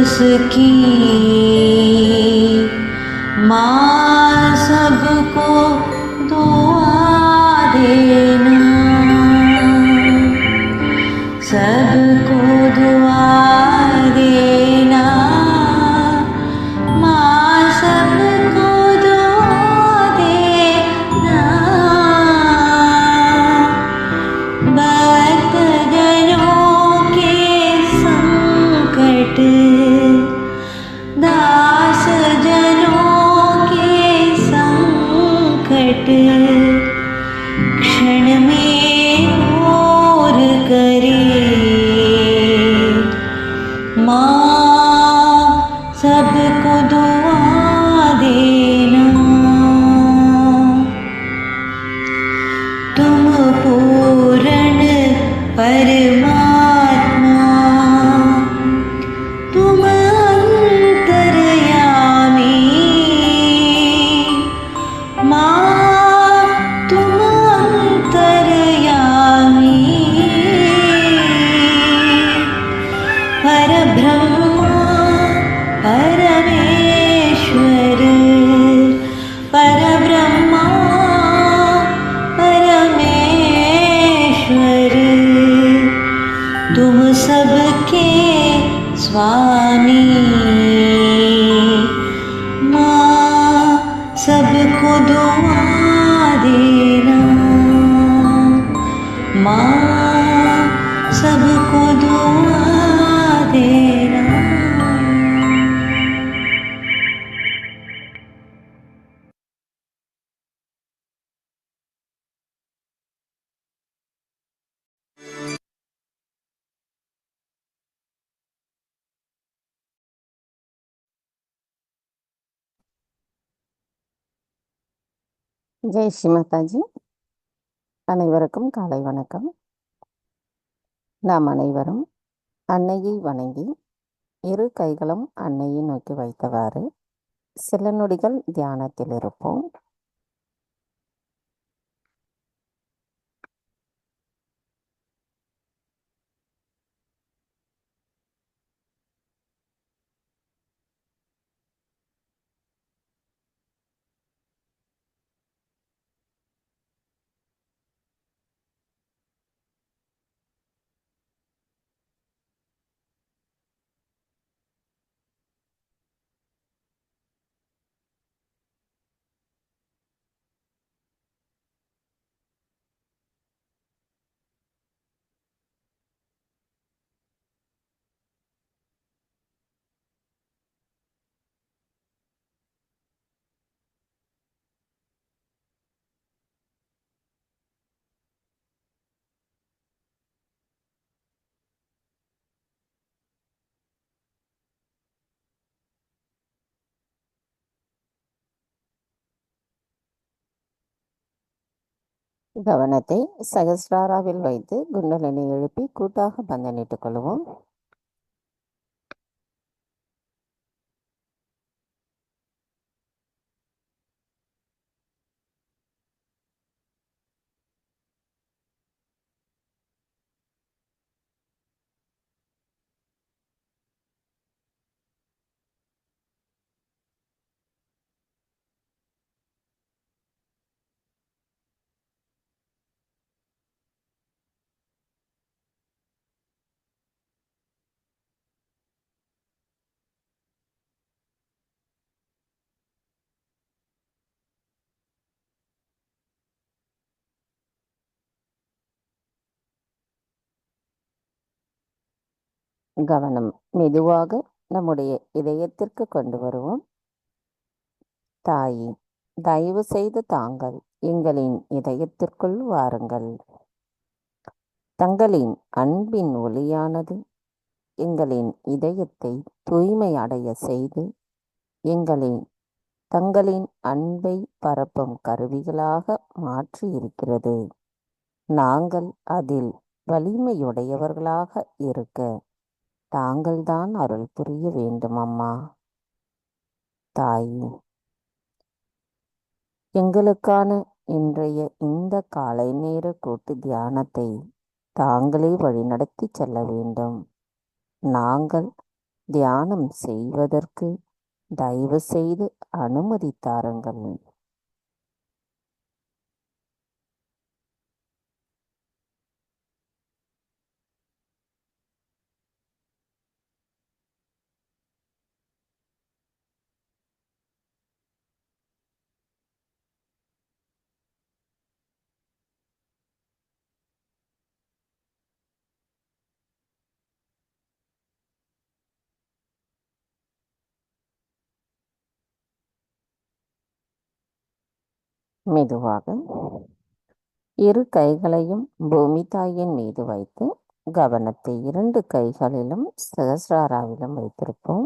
उसकी माँ सबको दुआ देना, सबको दुआ देना, माँ सबको दुआ देना। भक्तजनों के संकट, दास जनों के संकट क्षण में दूर करे। माँ सबको दुआ देना। तुम पूर्ण परमात्मा, तुम अंतर्यामी, माँ तुम अंतर्यामी। परब्रह्मा परमेश्वर, परब्रह्मा परमेश्वर, तुम सबके स्वामी। माँ सबको दुआ देना, माँ सबको दुआ देना। ஜெய் ஸ்ரீ மாதாஜி. அனைவருக்கும் காலை வணக்கம். நாம் அனைவரும் அன்னையை வணங்கி இரு கைகளும் அன்னையை நோக்கி வைத்தவாறு சில நொடிகள் தியானத்தில் இருப்போம். கவனத்தை சகஸ்ராராவில் வைத்து குண்டலினை எழுப்பி கூட்டாக பந்தனிட்டுக் கொள்வோம். கவனம் மெதுவாக நம்முடைய இதயத்திற்கு கொண்டு வருவோம். தாயே, தயவு செய்து தாங்கள் எங்களின் இதயத்திற்குள் வாருங்கள். தங்களின் அன்பின் ஒளியானது எங்களின் இதயத்தை தூய்மை அடைய செய்து எங்களின் தங்களின் அன்பை பரப்பும் கருவிகளாக மாற்றி இருக்கிறது. நாங்கள் அதில் வலிமையுடையவர்களாக இருக்க தாங்கள்தான் அருள் புரிய வேண்டும் அம்மா. தாயே, எங்களுக்கான இன்றைய இந்த காலை நேர கூட்டு தியானத்தை தாங்களே வழிநடத்தி செல்ல வேண்டும். நாங்கள் தியானம் செய்வதற்கு தயவு செய்து அனுமதி தாருங்கள். மெதுவாக இரு கைகளையும் பூமி தாயின் மீது வைத்து கவனத்தை 2 கைகளிலும் சகசிராராவிலும் வைத்திருப்போம்.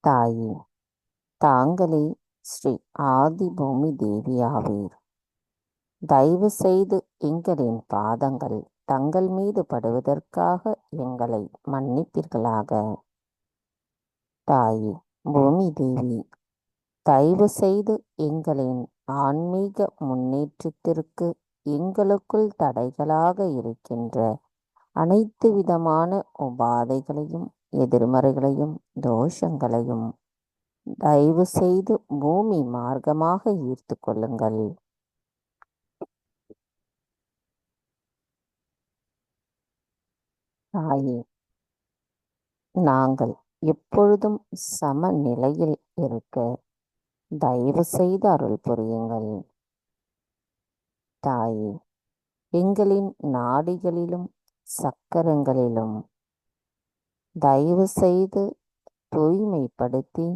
தாயே, தாங்களே ஸ்ரீ ஆதி பூமி தேவியாவீர். தயவு செய்து எங்களின் பாதங்கள் தங்கள் மீது படுவதற்காக எங்களை மன்னிப்பீர்களாக. தாயே பூமி தேவி, தயவு செய்து எங்களின் ஆன்மீக முன்னேற்றத்திற்கு எங்களுக்குள் தடைகளாக இருக்கின்ற அனைத்து விதமான உபாதைகளையும் எதிர்மறைகளையும் தோஷங்களையும் தயவு செய்து பூமி மார்க்கமாக ஈர்த்து கொள்ளுங்கள். தாயே, நாங்கள் எப்பொழுதும் சமநிலையில் இருக்க தயவு செய்து அருள் புரியுங்கள். தாயே, எங்களின் நாடிகளிலும் சக்கரங்களிலும் தயவு செய்து தூய்மைப்படுத்தி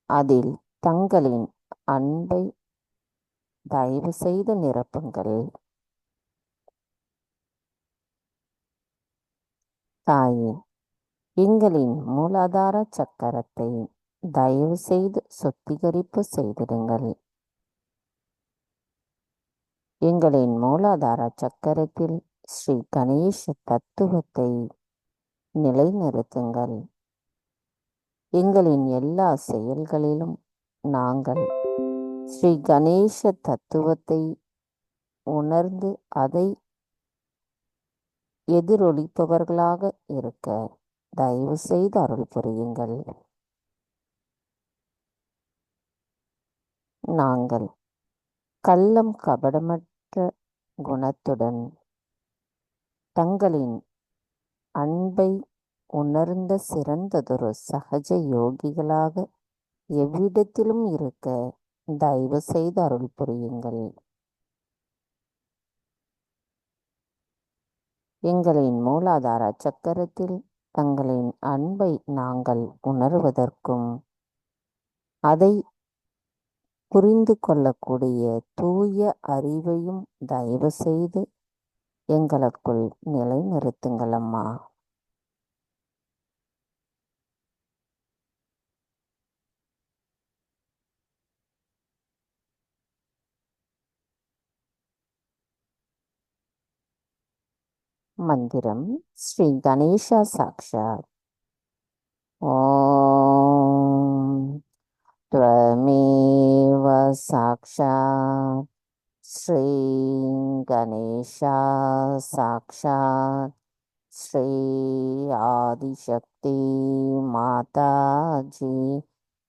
அதில் தங்களின் அன்பை தயவு செய்து நிரப்புங்கள். தாயே, எங்களின் மூலாதார சக்கரத்தை தயவு செய்து சுத்திகரிப்பு செய்திடுங்கள். எங்களின் மூலாதார சக்கரத்தில் ஸ்ரீ கணேச தத்துவத்தை நிலைநிறுத்துங்கள். எங்களின் எல்லா செயல்களிலும் நாங்கள் ஸ்ரீ கணேச தத்துவத்தை உணர்ந்து அதை எதிரொலிப்பவர்களாக இருக்க தயவு செய்து அருள் புரியுங்கள். நாங்கள் கள்ளம் கபடமற்ற குணத்துடன் தங்களின் அன்பை உணர்ந்த சிறந்ததொரு சகஜ யோகிகளாக எவ்விடத்திலும் இருக்க தயவு செய்து அருள் புரியுங்கள். எங்களின் மூலாதார சக்கரத்தில் தங்களின் அன்பை நாங்கள் உணர்வதற்கும் அதை புரிந்து கொள்ளக்கூடிய தூய அறிவையும் தயவு செய்து எங்களுக்குள் நிலைநிறுத்துங்கள் அம்மா. மந்திரம் ஸ்ரீ கணேசா சாக்ஷாத். ஓம் त्वमेव साक्षात् श्री गणेशा साक्षात् श्री आदिशक्ति माताजी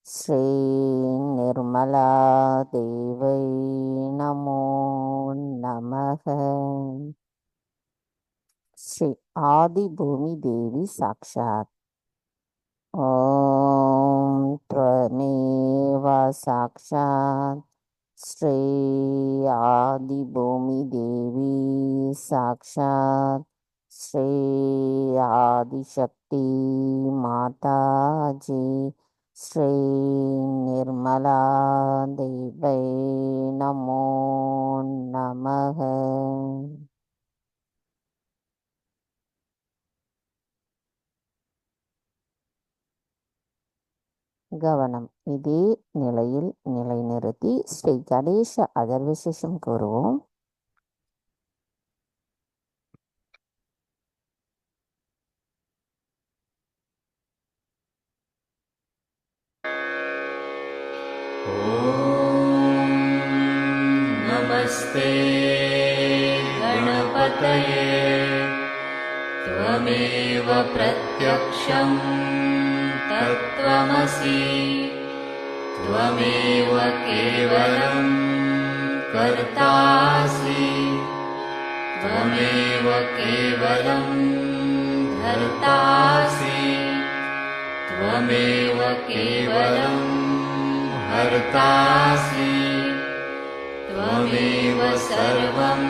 श्री निर्मला देवै नमो नमः. श्री आदि भूमि देवी साक्षात्. ओम त्वमेव साक्षात् श्री आदि भूमि देवी साक्षात् श्री आदिशक्ति माताजी श्री निर्मला देवै नमो नमः. கவனம் இதே நிலையில் நிலைநிறுத்தி ஸ்ரீ கணேச அதர்வசேஷம் கூறுவோம். नमस्ते गणपतये त्वमेव प्रत्यक्षं तत्त्वमसि त्वमेव केवलं कर्तासि त्वमेव केवलं धर्तासि त्वमेव केवलं हर्तासि त्वमेव सर्वं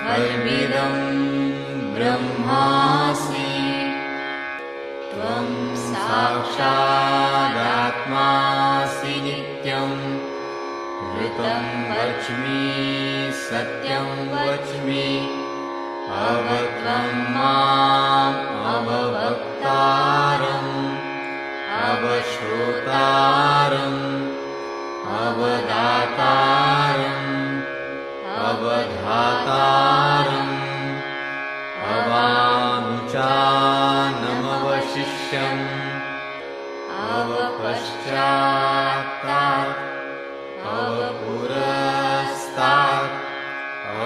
खल्विदं ब्रह्मासि त्वं साक्षादात्मासि नित्यं ऋतं वच्मि सत्यं वच्मि अवत्वं माम् अववक्तारम् अवश्रोतारम् अवदातारम् अवधातारम् अवानुचानमवशिष्यम् अवपश्चात्तात् अवपुरस्तात्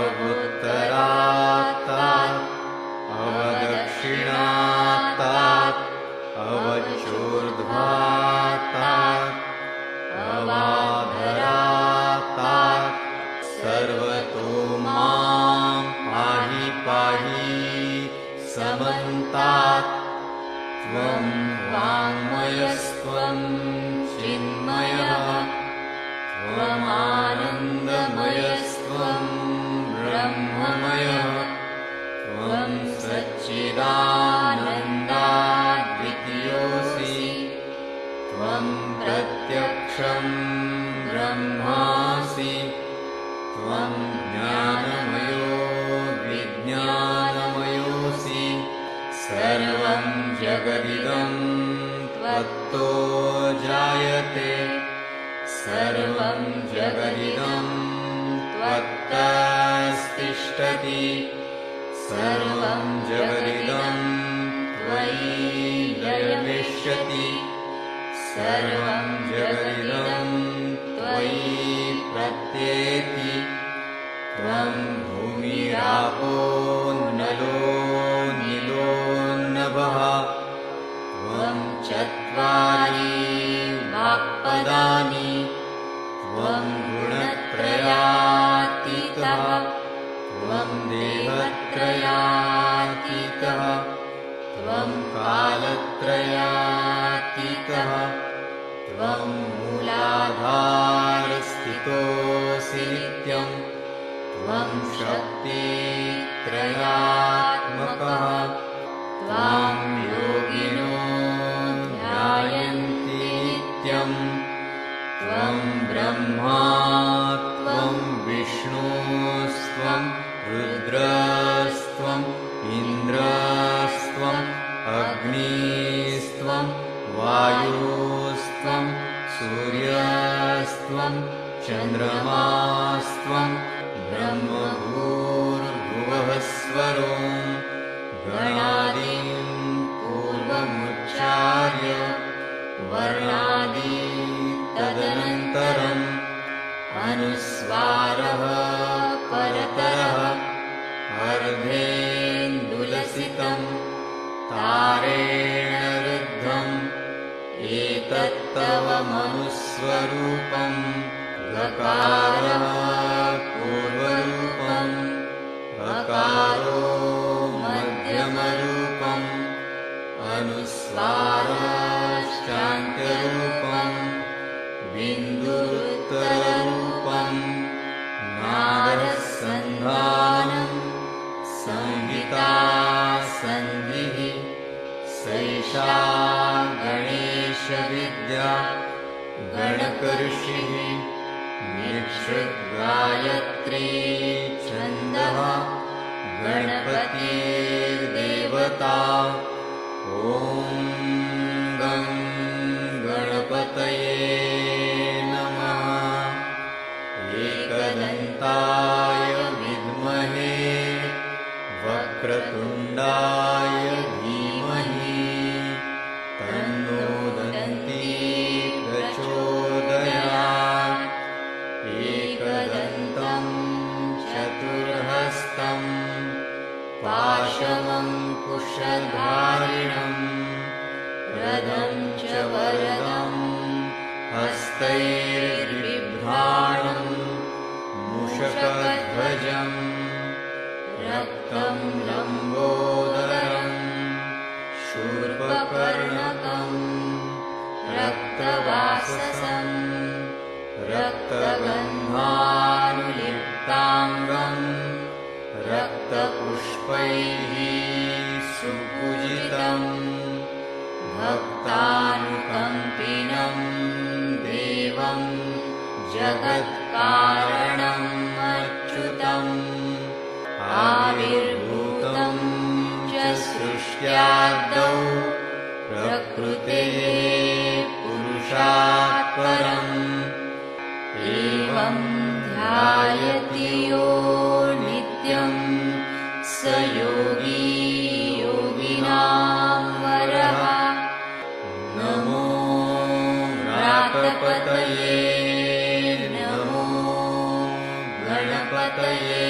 अवुत्तरात्तात् अवदक्षिणात्तात् अवचोर्ध्वात्तात् अवाधरात्तात् सर्वतो मां पाहि पाहि समन्तात् त्वं वाङ्मयस्त्वं चिन्मयः त्वमानन्दमयस्त्वं ब्रह्ममयः त्वं सच्चिदानन्दाद्वितीयोऽसि त्वं प्रत्यक्षं ब्रह्मासि त्वं ज्ञानमयो विज्ञानमयोऽसि सर्वं जगदिदं त्वत्तो जायते सर्वं जगदिदं त्वत्तस्तिष्ठति सर्वं जगदिदं त्वयि लयमिष्यति सर्वं जगदिदं त्वयि प्रत्येति त्वं भूमिरापो नलो नीलो नभः त्वं चत्वारि वाक्पदानि त्वं गुणत्रयातीतः त्वं देहत्रयातीतः त्वं कालत्रयातीतः त्वं मूलाधारस्थितोऽसि नित्यं त्वं शक्तित्रयात्मकः त्वां योगिनो ध्यायन्ति नित्यं त्वं ब्रह्मा त्वं विष्णुस्त्वं रुद्रस्त्वम् इन्द्रस्त्वम् अग्निस्त्वं वायुस्त्वं सूर्यस्त्वं चन्द्रमास्त्वं ब्रह्मभूर्भुवः स्वरो गणादीं पूर्वमुच्चार्य वर्णादि तदनन्तरम् अनुस्वारः परतरः अर्धेन्दुलसितं तारेण रुद्धम् एतत्तव मनुस्वरूपं गकारः पूर्वरूपम् अकारो मध्यमरूपम् अनुस्वारश्चान्त्यरूपम् बिन्दुरुत्तररूपम् नादसन्धानं संहिता सन्धिः सैषा गणेशविद्या गणकऋषिः निक्षुद्गायत्री छन्दः गणपतिर्देवता ॐ गं गणपतये नमः एकदन्ताय विद्महे वक्रतुण्डाय धीमहि तन्नो दन्ती प्रचोदयात् एकदन्तं चतुर्हस्तं पाशवं कुशधारिणम् रदं च वरदं हस्तैर्बिभ्राणम् मूषकध्वजम् रक्तं लम्बोदरम् शूर्पकर्णकम् रक्तवाससम् रक्तगन्धानुलिप्ताङ्गम् रक्तपुष्पैः सुपूजितम् भक्तानुकम्पिनं देवं जगत्कारणम् अच्युतम् आविर्भूतं च सृष्ट्यादौ प्रकृतेः पुरुषात् परम् एवं ध्यायति यो नित्यं स योगी योगिनां वरः नमो व्रातपतये नमो गणपतये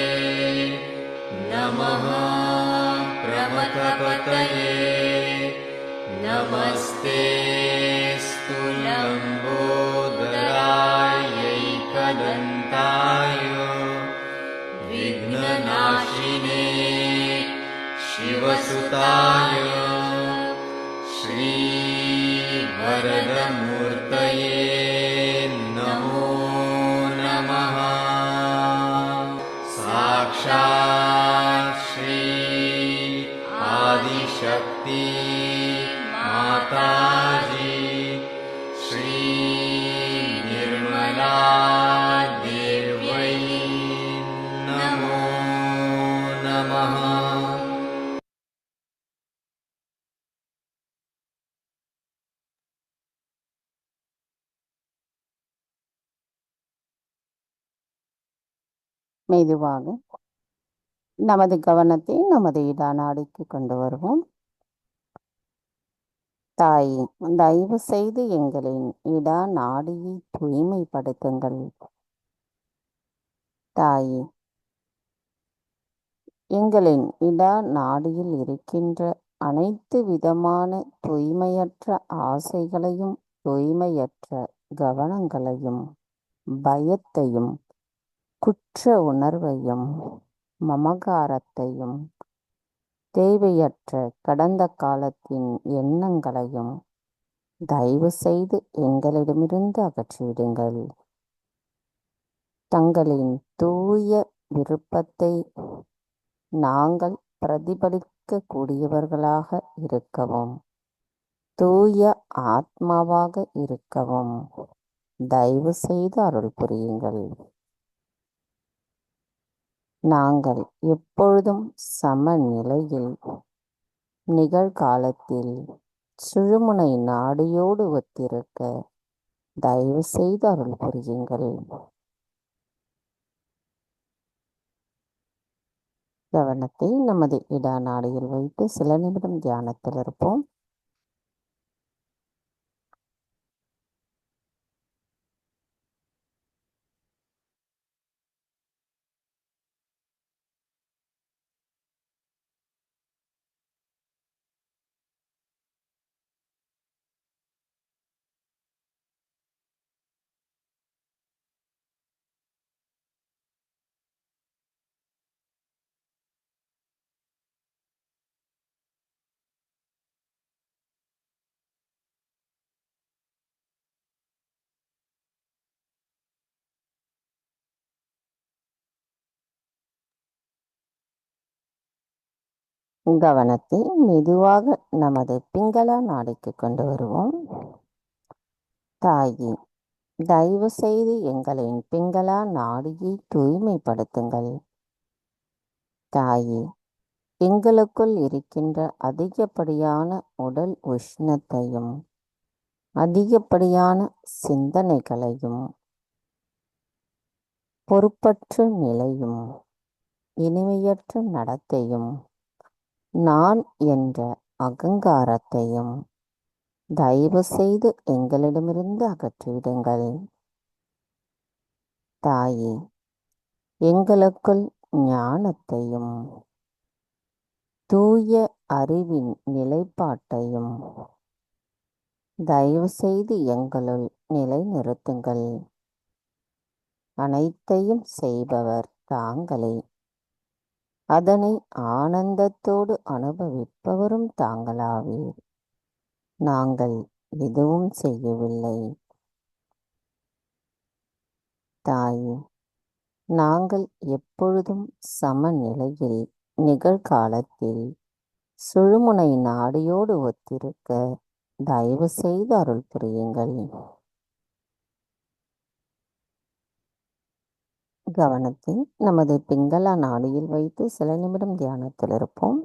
नमः प्रमथपतये नमस्तेऽस्तु लम्बोदरायैकदन्ताय विघ्ननाशिने शिवसुताय श्रीवरदमूर्तये नमो नमः साक्षात् श्री आदिशक्ति माताजी श्री निर्मला देव्यै नमो नमः மெதுவாக நமது கவனத்தை நமது இடா நாடிக்கு கொண்டு வருவோம். தாயே, தயவு செய்து எங்களின் இடா நாடியை தூய்மைப்படுத்துங்கள். தாயே, எங்களின் இடா நாடியில் இருக்கின்ற அனைத்து விதமான தூய்மையற்ற ஆசைகளையும் தூய்மையற்ற கவனங்களையும் பயத்தையும் குற்ற உணர்வையும் மமகாரத்தையும் தேவையற்ற கடந்த காலத்தின் எண்ணங்களையும் தயவு செய்து எங்களிடமிருந்து அகற்றிவிடுங்கள். தங்களின் தூய விருப்பத்தை நாங்கள் பிரதிபலிக்க கூடியவர்களாக இருக்கவும் தூய ஆத்மாவாக இருக்கவும் தயவு செய்து அருள் புரியுங்கள். நாங்கள் எப்பொழுதும் சமநிலையில் நிகழ்காலத்தில் சுழுமுனை நாடியோடு ஒத்திருக்க தயவு செய்து அருள் புரியுங்கள். கவனத்தை நமது இடா நாடியில் வைத்து சில நிமிடம் தியானத்தில் இருப்போம். கவனத்தை மெதுவாக நமது பிங்களா நாடிக்கு கொண்டு வருவோம். தாயே, தயவு செய்து எங்களின் பிங்களா நாடியை தூய்மைப்படுத்துங்கள். தாயே, எங்களுக்குள் இருக்கின்ற அதிகப்படியான உடல் உஷ்ணத்தையும் அதிகப்படியான சிந்தனைகளையும் பொறுப்பற்ற நிலையும் இனிமையற்ற நடத்தையும் நான் என்ற அகங்காரத்தையும் தயவு செய்து எங்களிடமிருந்து அகற்றிவிடுங்கள். தாயே, எங்களுக்குள் ஞானத்தையும் தூய அறிவின் நிலைப்பாட்டையும் தயவு செய்து எங்களுள் நிலைநிறுத்துங்கள். அனைத்தையும் செய்பவர் தாங்களே, அதனை ஆனந்தத்தோடு அனுபவிப்பவரும் தாங்களாவீர். நாங்கள் எதுவும் செய்யவில்லை. தாயே, நாங்கள் எப்பொழுதும் சமநிலையில் நிகழ்காலத்தில் சுழுமுனை நாடியோடு ஒத்திருக்க தயவு செய்து அருள் புரியுங்கள். கவனத்தை நமது பிங்களா நாடியில் வைத்து சில நிமிடம் தியானத்தில் இருப்போம்.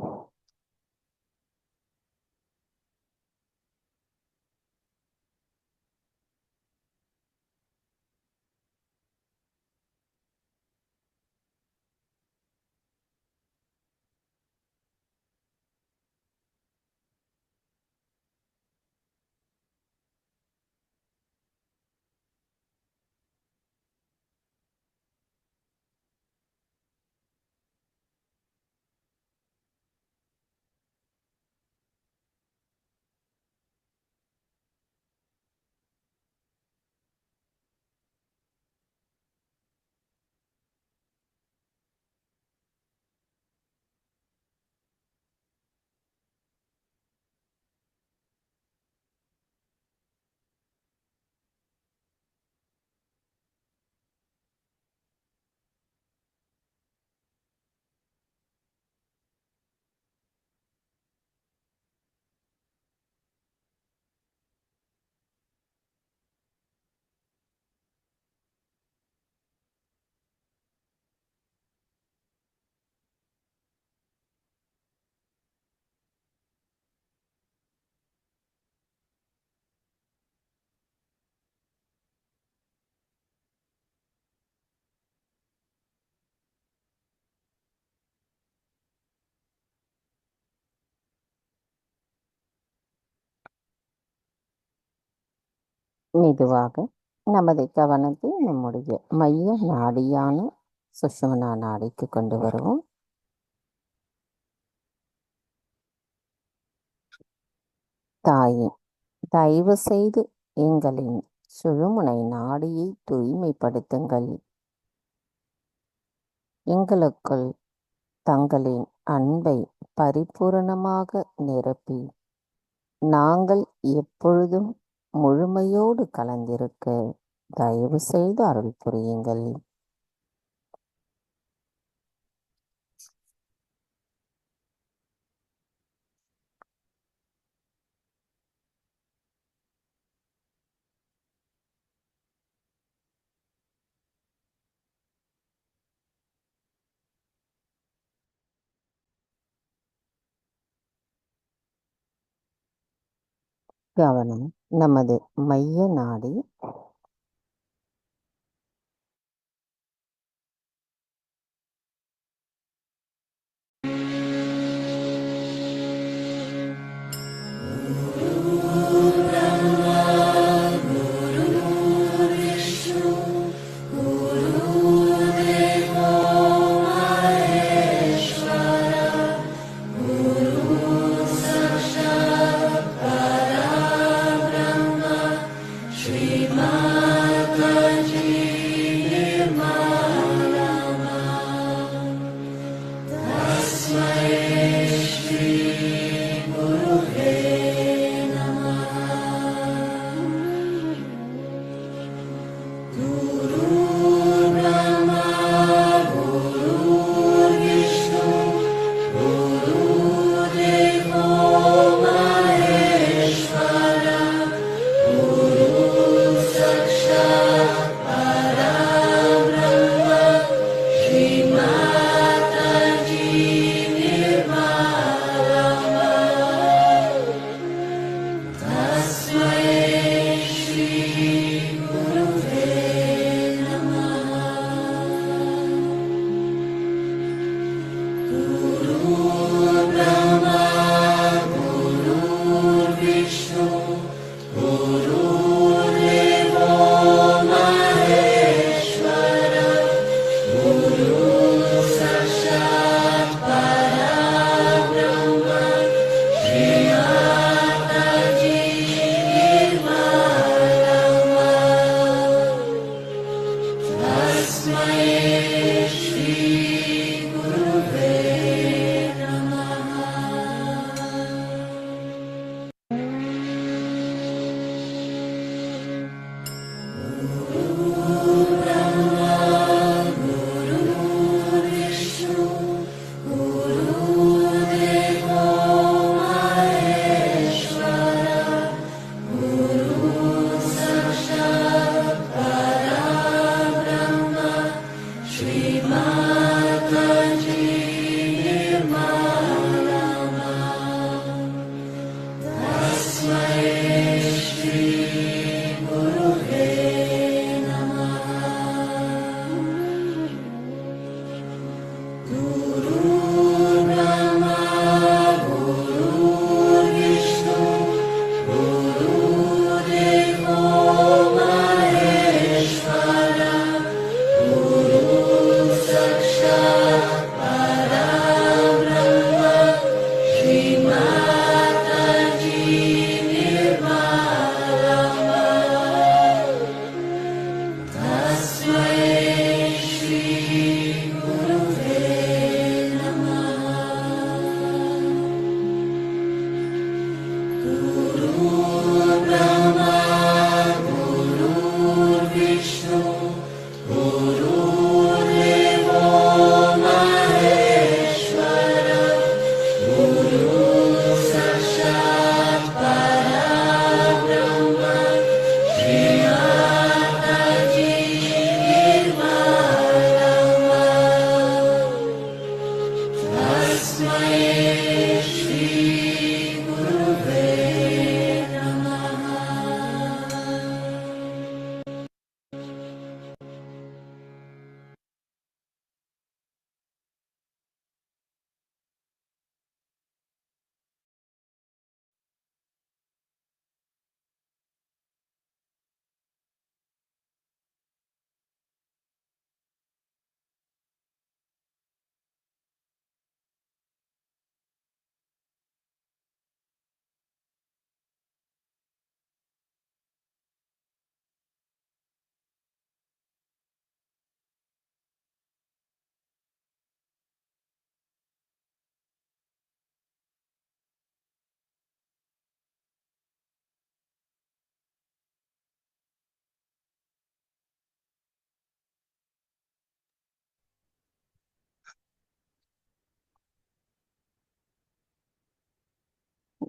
மெதுவாக நமது கவனத்தை நம்முடைய மைய நாடியான சுஷும்னா நாடிக்கு கொண்டு வருவோம். தாயே, தயவு செய்து எங்களின் சுழுமுனை நாடியை தூய்மைப்படுத்துங்கள். எங்களுக்குள் தங்களின் அன்பை பரிபூரணமாக நிரப்பி நாங்கள் எப்பொழுதும் முழுமையோடு கலந்திருக்க தயவு செய்து அருள் புரியுங்கள். கவனம் நமது மைய நாடி Shri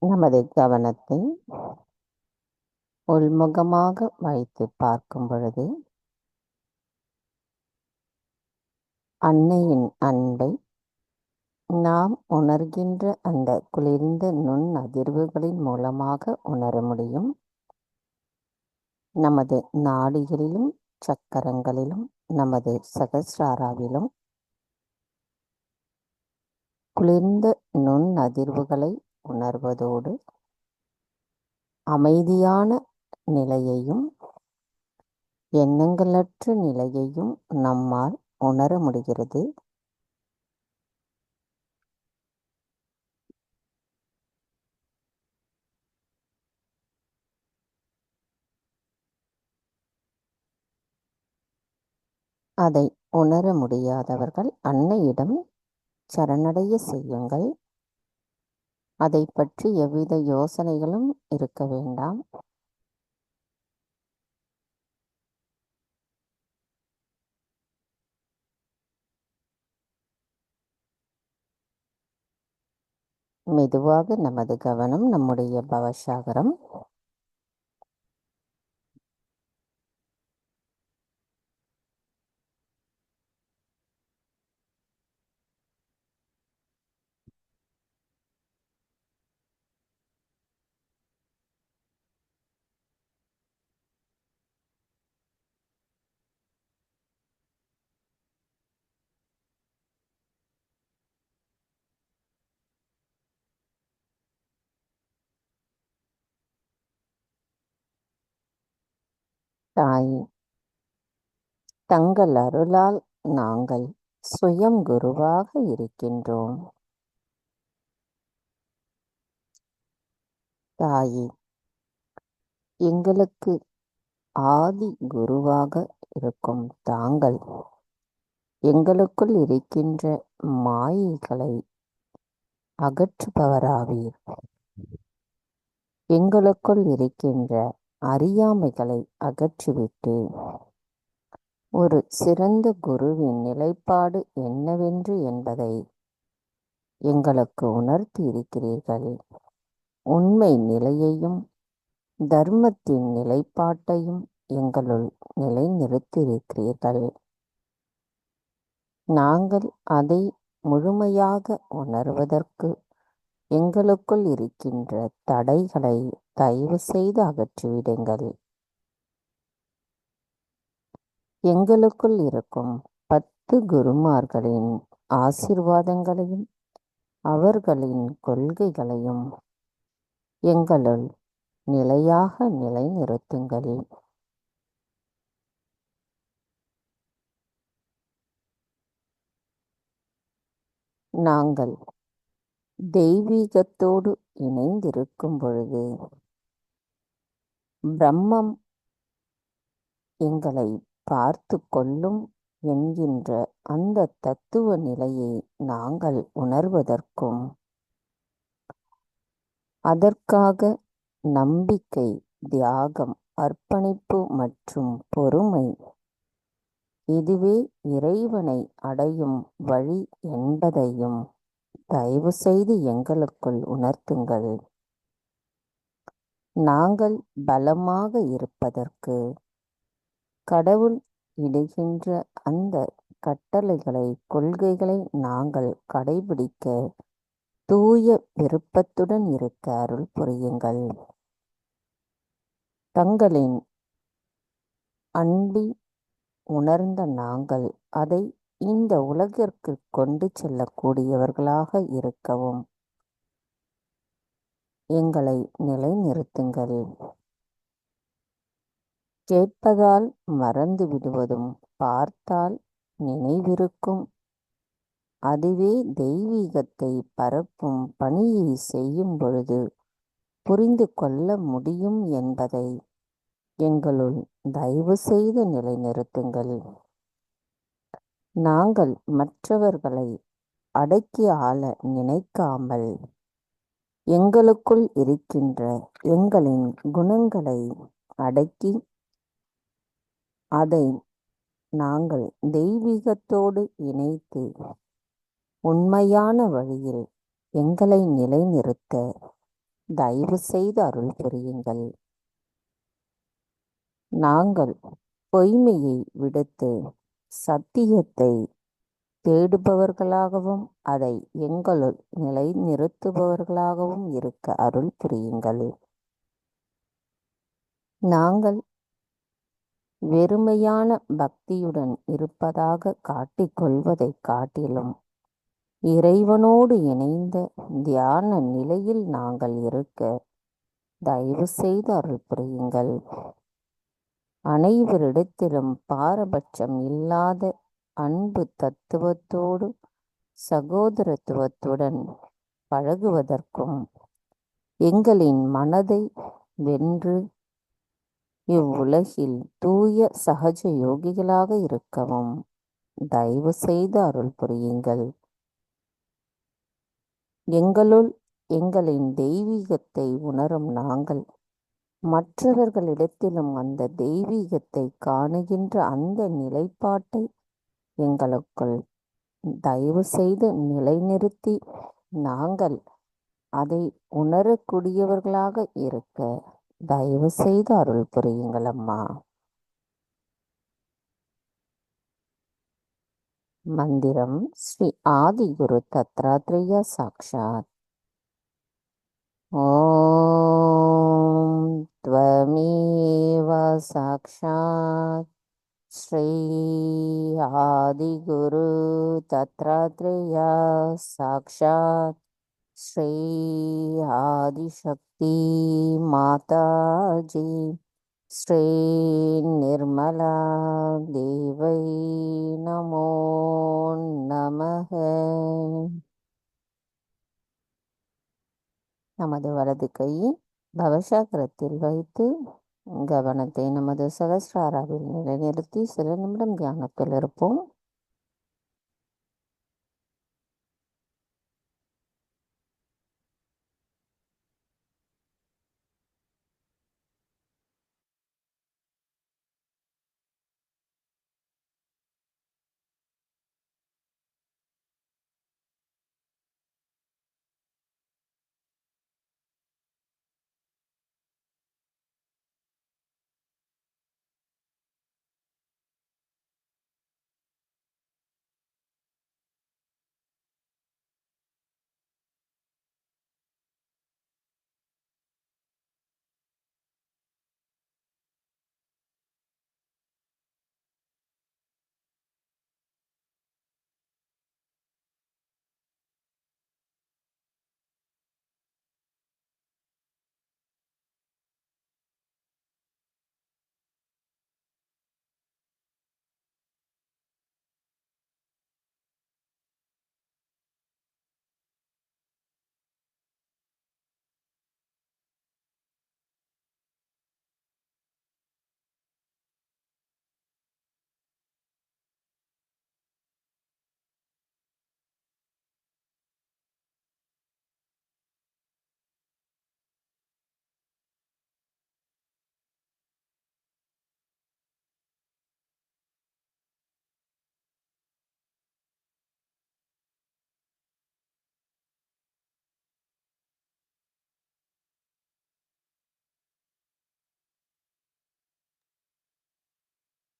நமது கவனத்தை உள்முகமாக வைத்து பார்க்கும் பொழுது அன்னையின் அன்பை நாம் உணர்கின்ற அந்த குளிர்ந்த நுண் அதிர்வுகளின் மூலமாக உணர முடியும். நமது நாடிகளிலும் சக்கரங்களிலும் நமது சகஸ்ராராவிலும் குளிர்ந்த நுண் அதிர்வுகளை உணர்வதோடு அமைதியான நிலையையும் எண்ணங்களற்ற நிலையையும் நம்மால் உணர முடிகிறது. அதை உணர முடியாதவர்கள் அன்னையிடம் சரணடைய செய்யுங்கள். அதை பற்றி எவ்வித யோசனைகளும் இருக்க வேண்டாம். மெதுவாக நமது கவனம் நம்முடைய பவசாகரம் தாய் தங்கள் அருளால் நாங்கள் சுயம் குருவாக இருக்கின்றோம். தாயே, எங்களுக்கு ஆதி குருவாக இருக்கும் தாங்கள் எங்களுக்குள் இருக்கின்ற மாயைகளை அகற்றுபவராவீர். எங்களுக்குள் இருக்கின்ற அறியாமைகளை அகற்றிவிட்டு ஒரு சிறந்த குருவின் நிலைப்பாடு என்னவென்று என்பதை எங்களுக்கு உணர்த்தி இருக்கிறீர்கள். உண்மை நிலையையும் தர்மத்தின் நிலைப்பாட்டையும் எங்களுள் நிலைநிறுத்தியிருக்கிறீர்கள். நாங்கள் அதை முழுமையாக உணர்வதற்கு எங்களுக்குள் இருக்கின்ற தடைகளை தயவு செய்து அகற்றிவிடுங்கள். எங்களுக்குள் இருக்கும் 10 குருமார்களின் ஆசீர்வாதங்களையும் அவர்களின் கொள்கைகளையும் எங்களுள் நிலையாக நிலைநிறுத்துங்கள். நாங்கள் தெய்வீகத்தோடு இணைந்திருக்கும் பொழுது பிரம்மம் எங்களை பார்த்து கொள்ளும் என்கின்ற அந்த தத்துவ நிலையை நாங்கள் உணர்வதற்கும், அதற்காக நம்பிக்கை, தியாகம், அர்ப்பணிப்பு மற்றும் பொறுமை, இதுவே இறைவனை அடையும் வழி என்பதையும் தயவு செய்து எங்களுக்குள் உணர்த்துங்கள். நாங்கள் பலமாக இருப்பதற்கு கடவுள் இடுகின்ற அந்த கட்டளைகளை, கொள்கைகளை நாங்கள் கடைபிடிக்க தூய விருப்பத்துடன் இருக்க அருள் புரியுங்கள். தங்களின் அன்பி உணர்ந்த நாங்கள் அதை இந்த உலகிற்கு கொண்டு செல்லக்கூடியவர்களாக இருக்கவும் எங்களை நிலைநிறுத்துங்கள். கேட்பதால் மறந்து விடுவதும் பார்த்தால் நினைவிருக்கும், அதுவே தெய்வீகத்தை பரப்பும் பணியை செய்யும் பொழுது புரிந்து கொள்ள முடியும் என்பதை எங்களுள் தயவு செய்து நிலைநிறுத்துங்கள். நாங்கள் மற்றவர்களை அடக்கி ஆள நினைக்காமல் எங்களுக்குள் இருக்கின்ற எங்களின் குணங்களை அடக்கி அதை நாங்கள் தெய்வீகத்தோடு இணைத்து உண்மையான வழியில் எங்களை நிலைநிறுத்த தயவு செய்து அருள் புரியுங்கள். நாங்கள் பொய்மையை விடுத்து சத்தியத்தை தேடுபவர்களாகவும் அதை எங்களுள் நிலைநிறுத்துபவர்களாகவும் இருக்க அருள் புரியுங்கள். நாங்கள் வெறுமையான பக்தியுடன் இருப்பதாக காட்டிக்கொள்வதை காட்டிலும் இறைவனோடு இணைந்த தியான நிலையில் நாங்கள் இருக்க தயவு செய்து அருள் புரியுங்கள். அனைவரிடத்திலும் பாரபட்சம் இல்லாத அன்பு தத்துவத்தோடு சகோதரத்துவத்துடன் பழகுவதற்கும் எங்களின் மனதை வென்று இவ்வுலகில் தூய சகஜ யோகிகளாக இருக்கவும் தயவு செய்து அருள் புரியுங்கள். எங்களுள் எங்களின் தெய்வீகத்தை உணரும் நாங்கள் மற்றவர்களிடத்திலும் அந்த தெய்வீகத்தை காணுகின்ற அந்த நிலைப்பாட்டை எங்களுக்குள் தயவு செய்து நிலைநிறுத்தி நாங்கள் அதை உணரக்கூடியவர்களாக இருக்க தயவு செய்து அருள் புரியுங்கள் அம்மா. மந்திரம் ஸ்ரீ ஆதி குரு தத்ராத்ரேய சாக்ஷாத். ஓம் த்வமேவ சாக்ஷாத் ஸ்ரீ ஆதி குரு தத்ராத்ரேய சாக்ஷாத் ஸ்ரீ ஆதிசக்தி மாதாஜி ஸ்ரீ நிர்மலா தேவை நமோ நமக. நமது வலது கையை பவசாகரத்தில் வைத்து கவனத்தை நமது சகஸ்ராராவில் நிலைநிறுத்தி சில நிமிடம் தியானத்தில் இருப்போம்.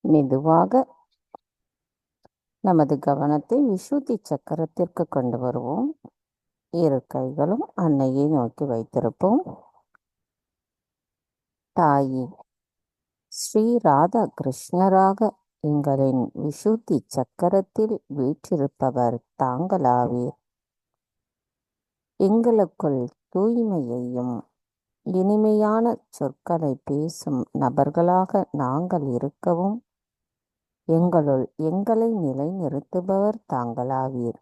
மெதுவாக நமது கவனத்தை விசுத்தி சக்கரத்திற்கு கொண்டு வருவோம். இரு கைகளும் அன்னையை நோக்கி வைத்திருப்போம். தாயே, ஸ்ரீ ராதா கிருஷ்ணராக எங்களின் விசுத்தி சக்கரத்தில் வீற்றிருப்பவர் தாங்களாவீர். எங்களுக்குள் தூய்மையையும் இனிமையான சொற்களை பேசும் நபர்களாக நாங்கள் இருக்கவும் எங்களுள் எங்களை நிலைநிறுத்துபவர் தாங்களாவீர்.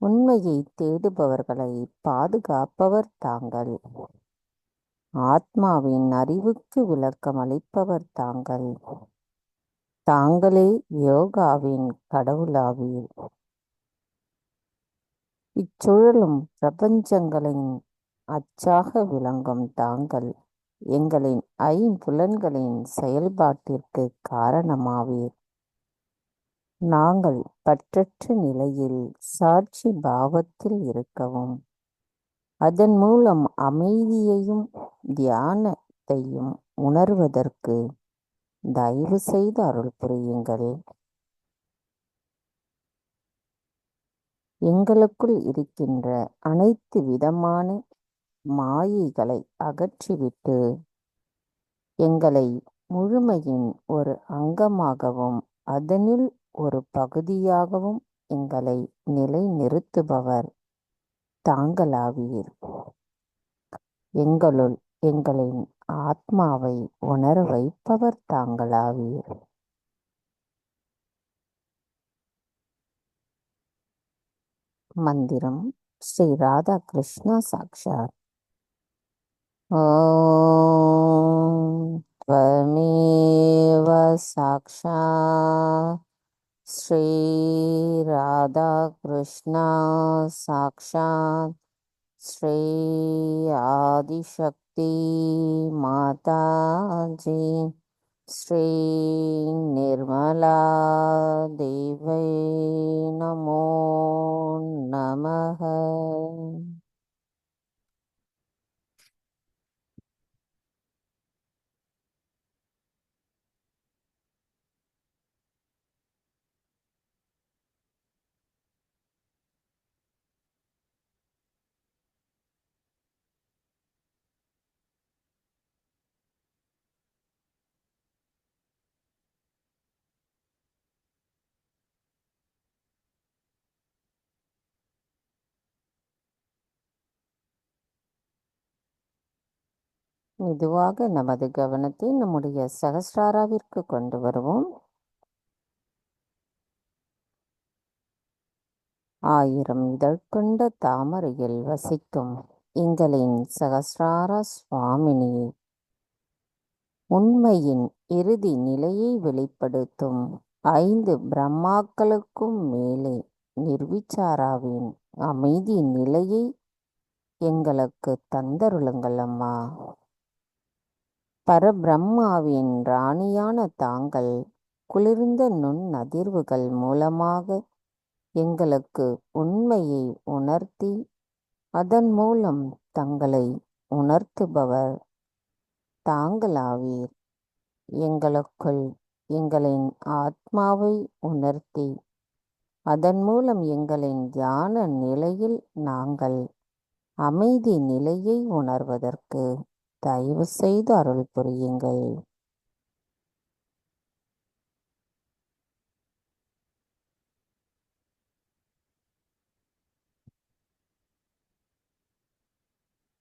உண்மையை தேடுபவர்களை பாதுகாப்பவர் தாங்கள். ஆத்மாவின் அறிவுக்கு விளக்கம் அளிப்பவர் தாங்கள். தாங்களே யோகாவின் கடவுளாவீர். இச்சுழலும் பிரபஞ்சங்களின் அச்சாக விளங்கும் தாங்கள் எங்களின் ஐம்புலன்களின் செயல்பாட்டிற்கு காரணமாவீர். நாங்கள் பற்றற்ற நிலையில் சாட்சி பாவத்தில் இருக்கவும் அதன் மூலம் அமைதியையும் தியானத்தையும் உணர்வதற்கு தயவு செய்து அருள் புரியுங்கள். எங்களுக்குள் இருக்கின்ற அனைத்து விதமான மாயைகளை அகற்றிவிட்டு எங்களை முழுமையின் ஒரு அங்கமாகவும் அதனில் ஒரு பகுதியாகவும் எங்களை நிலைநிறுத்துபவர் தாங்களாவீர். எங்களுள் எங்களின் ஆத்மாவை உணர வைப்பவர் தாங்களாவீர். மந்திரம் ஸ்ரீ ராதா கிருஷ்ணா சாக்ஷாத். ஓம் த்வமேவ சாக்ஷாத் ஸ்ரீ ராதா கிருஷ்ணா சாக்ஷாத் ஸ்ரீ ஆதிசக்தி மாதாஜி ஸ்ரீ நிர்மலா தேவை நமோ நமः. மெதுவாக நமது கவனத்தை நம்முடைய சகஸ்ராராவிற்கு கொண்டு வருவோம். 1000 இதழ் கொண்ட தாமரையில் வசிக்கும் எங்களின் சகஸ்ரார சுவாமினியை, உண்மையின் இறுதி நிலையை வெளிப்படுத்தும் 5 பிரம்மாக்களுக்கும் மேலே நிர்விச்சாராவின் அமைதி நிலையை எங்களுக்கு தந்தருளுங்கள் அம்மா. பரபிரம்மாவின் ராணியான தாங்கள் குளிர்ந்த நுண்ணதிர்வுகள் மூலமாக எங்களுக்கு உண்மையை உணர்த்தி அதன் மூலம் தங்களை உணர்த்துபவர் தாங்களாவீர். எங்களுக்குள் எங்களின் ஆத்மாவை உணர்த்தி அதன் மூலம் எங்களின் தியான நிலையில் நாங்கள் அமைதி நிலையை உணர்வதற்கு தயவு செய்து அருள் புரியுங்கள்.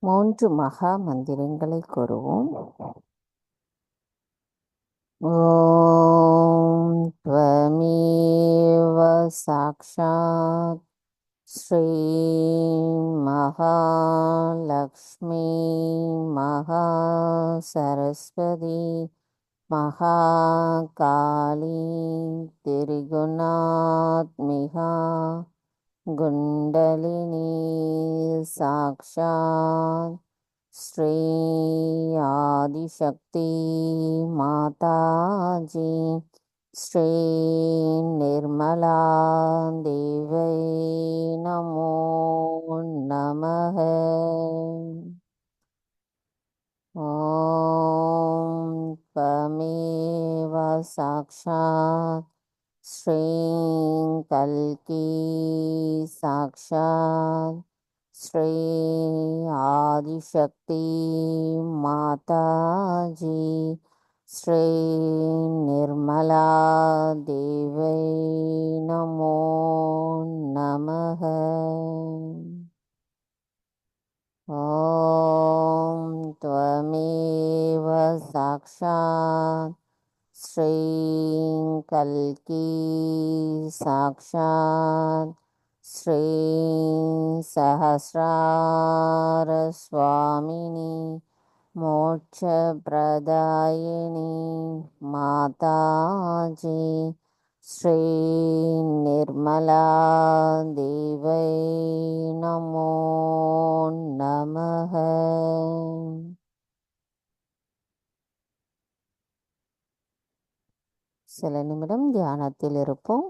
மூன்று மகா மந்திரங்களை கூறுவோம். ஓம் த்வமேவ சாக்ஷாத் ஸ்ரீ மகாலக்ஷ்மி மகா சரஸ்வதி மகாகாளி திரிகுணாத்மிகா குண்டலினி சாக்ஷாத் ஸ்ரீ ஆதிசக்தி மாதாஜி ஸ்ரீ நிர்மலா தேவை நமோ நமः. ஓம் த்வமேவ साक्षात् श्री कल्की साक्षात् श्री आदिशक्ति माता जी श्री निर्मला देवै नमो नमः। ॐ त्वमेव साक्षात् श्री कल्की साक्षात् श्री सहस्रार स्वामिनी मोक्षप्रदायिनी माता जी श्री निर्मला देवै नमो नमः। சில நிமிடம் தியானத்தில் இருப்போம்.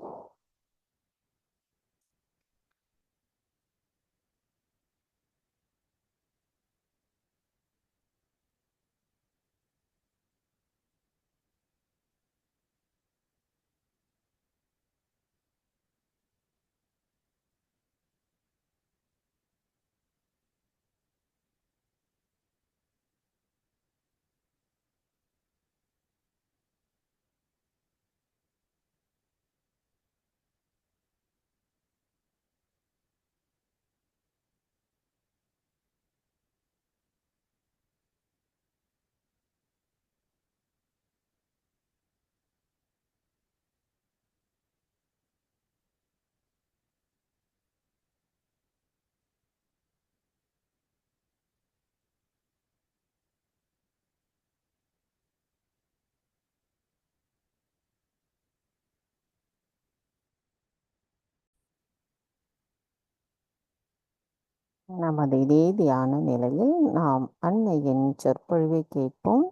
நமது இதே தியான நிலையில் நாம் அன்னையின் சொற்பொழிவை கேட்போம்.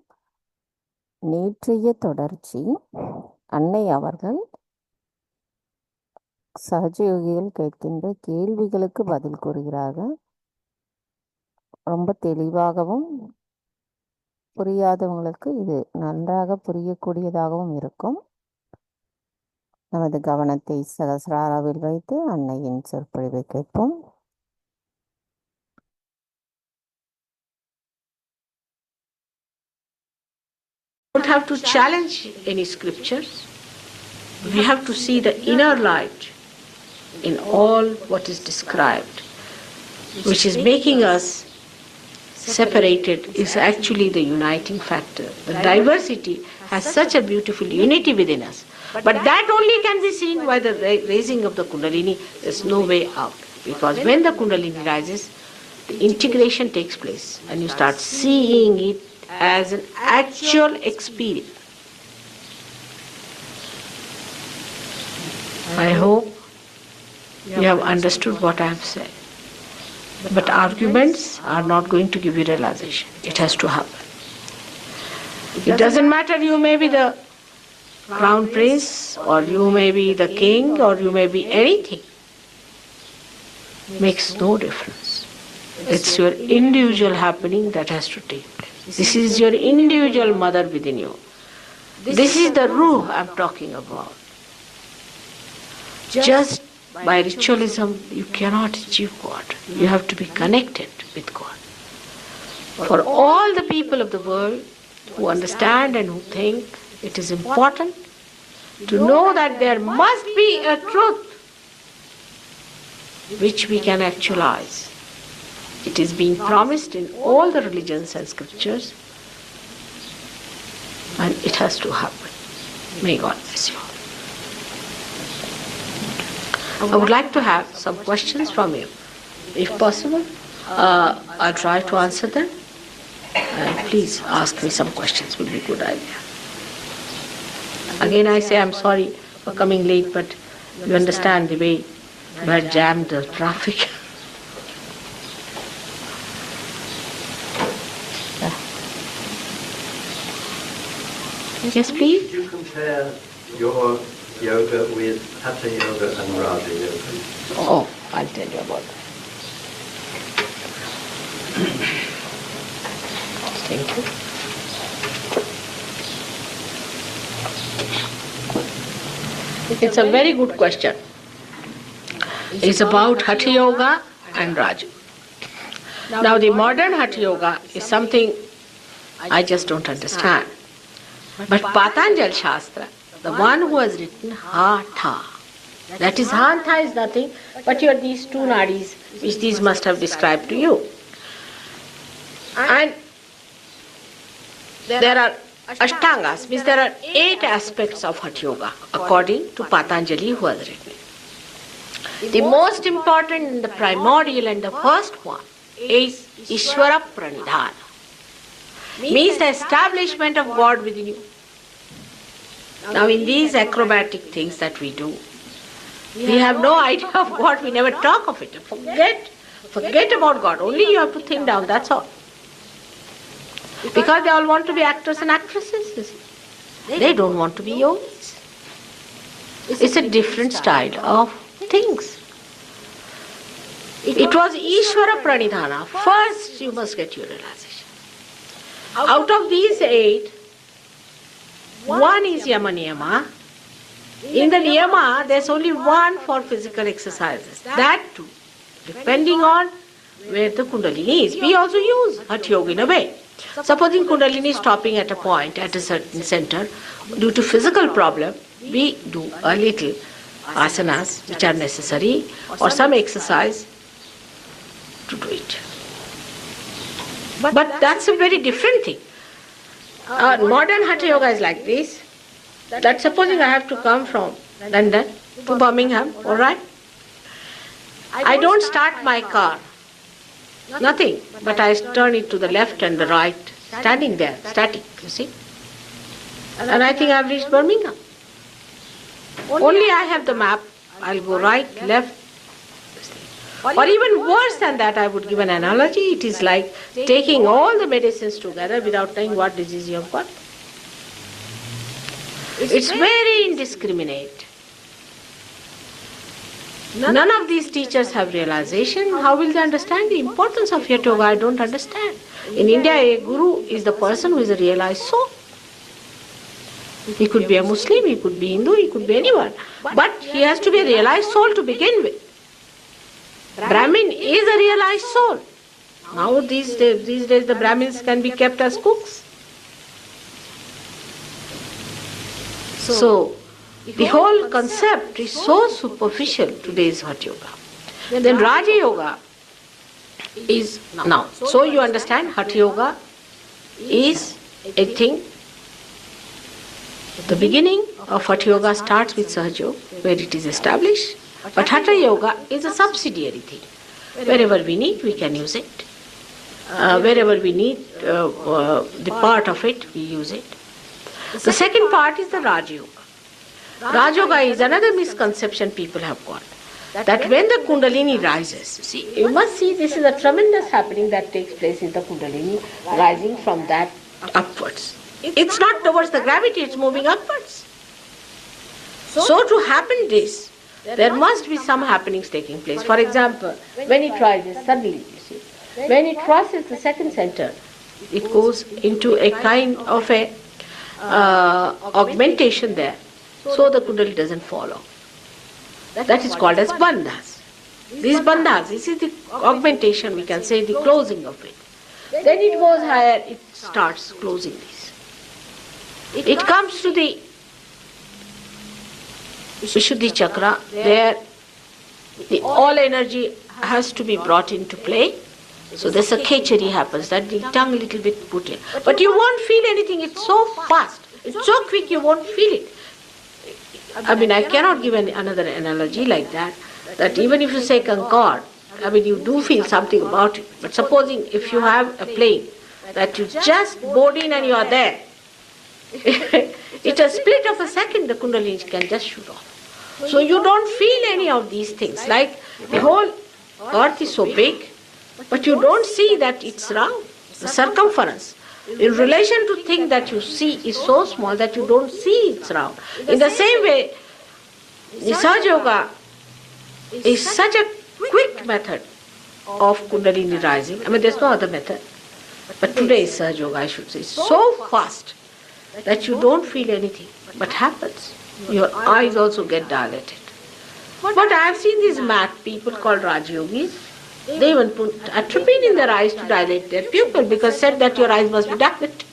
நேற்றைய தொடர்ச்சி. அன்னை அவர்கள் சகஜயோகிகள் கேட்கின்ற கேள்விகளுக்கு பதில் கூறுகிறார்கள். ரொம்ப தெளிவாகவும் புரியாதவங்களுக்கு இது நன்றாக புரியக்கூடியதாகவும் இருக்கும். நமது கவனத்தை சகசிராராவில் வைத்து அன்னையின் சொற்பொழிவை கேட்போம். Don't have to challenge any scriptures. We have to see the inner light in all what is described, which is making us separated is actually the uniting factor. The diversity has such a beautiful unity within us. But that only can be seen by the raising of the Kundalini. There's no way out. Because when the Kundalini rises, the integration takes place and you start seeing it as an actual experience. I hope you have understood what I have said. But arguments are not going to give you realization. It has to happen. It doesn't matter, you may be the crown prince, or you may be the king, or you may be anything. Makes no difference. It's your individual happening that has to take place. This is your individual mother within you. This is the ruh I'm talking about. Just by ritualism, you cannot achieve God. You have to be connected with God. For all the people of the world who understand and who think, it is important to know that there must be a truth which we can actualize. It is being promised in all the religions and scriptures, and it has to happen. May God bless you all. I would like to have some questions from you. If possible, I'll try to answer them. Please ask me some questions, will be a good idea. Again I say I'm sorry for coming late, but you understand the way we had jammed the traffic. Yes, please. Could you compare your yoga with Hatha Yoga and Raja Yoga? Oh, I'll tell you about that. Thank you. It's a very good question. It's about Hatha Yoga and Raja. Now the modern Hatha Yoga is something I just don't understand. But Patanjali Shastra, the one who has written Hatha, that is Hatha is nothing but these two nadis which these must have described to you. And there are Ashtangas, means there are 8 aspects of Hatha Yoga according to Patanjali who has written it. The most important and the primordial and the first one is Ishvara Pranidhana, means the establishment of God within you. Now in these acrobatic things that we do, we have no idea of God, we never talk of it. Forget about God, only you have to think down, that's all. Because they all want to be actors and actresses, you see. They don't want to be yogis. It's a different style of things. It was Ishvara Pranidhana. First you must get your realization. Out of these 8, one is Yama Niyama. In the Niyama, there's only one for physical exercises. That too, depending on where the Kundalini is. We also use Hatha Yoga in a way. Supposing Kundalini is stopping at a point, at a certain center, due to physical problem, we do a little asanas which are necessary or some exercise to do it. But that's a very different thing. Modern Hatha Yoga is like this. That supposing I have to come from London to Birmingham, alright? I don't start my car, nothing, but I turn it to the left and the right, standing there, static, you see. And I think I've reached Birmingham. Only I have the map, I'll go right, left. Or even worse than that, I would give an analogy. It is like taking all the medicines together without knowing what disease you have got. It's very indiscriminate. None of these teachers have realization. How will they understand the importance of Hatha Yoga? I don't understand. In India, a guru is the person who is a realized soul. He could be a Muslim, he could be Hindu, he could be anyone. But he has to be a realized soul to begin with. Brahmin is a realized soul. Now these days the Brahmins can be kept as cooks. So the whole concept is so superficial today's Hatha Yoga. Then Raja Yoga is now. So you understand Hatha Yoga is a thing. The beginning of Hatha Yoga starts with Sahaja Yoga, where it is established. But Hatha Yoga is a subsidiary thing. Wherever we need, we can use it. Wherever we need the part of it, we use it. The second part is the Raja Yoga. Raja Yoga is another misconception people have got. That when the Kundalini rises, see, you must see this is a tremendous happening that takes place in the Kundalini, rising from that upwards. It's not towards the gravity, it's moving upwards. So to happen this, there must be some happenings taking place. For example, when it rises suddenly, you see, when it crosses the second center, it goes into a kind of a augmentation there, so the Kundalini doesn't follow. That is called as bandhas. These bandhas, this is the augmentation, we can say the closing of it. Then it goes higher, it starts closing this. It comes to the Vishuddhi Chakra, there the all energy has to be brought into play. So there's a kechari happens, that the tongue a little bit put in. But you won't feel anything, it's so fast, it's so quick you won't feel it. I mean, I cannot give another analogy like that, that even if you say concord, I mean, you do feel something about it. But supposing if you have a plane, that you just board in and you are there, it's a split of a second, the Kundalini can just shoot off. So you don't feel any of these things. Like the whole earth is so big, but you don't see that it's round. The circumference, in relation to thing that you see, is so small that you don't see it's round. In the same way, the Sahaja Yoga is such a quick method of Kundalini rising. I mean, there's no other method. But today is Sahaja Yoga, I should say. It's so fast that you don't feel anything, but happens. your eyes also get dilated. But I have seen these mad people called Rajyogis. They even put atropine in their eyes to dilate their pupil because said that your eyes must be dilated.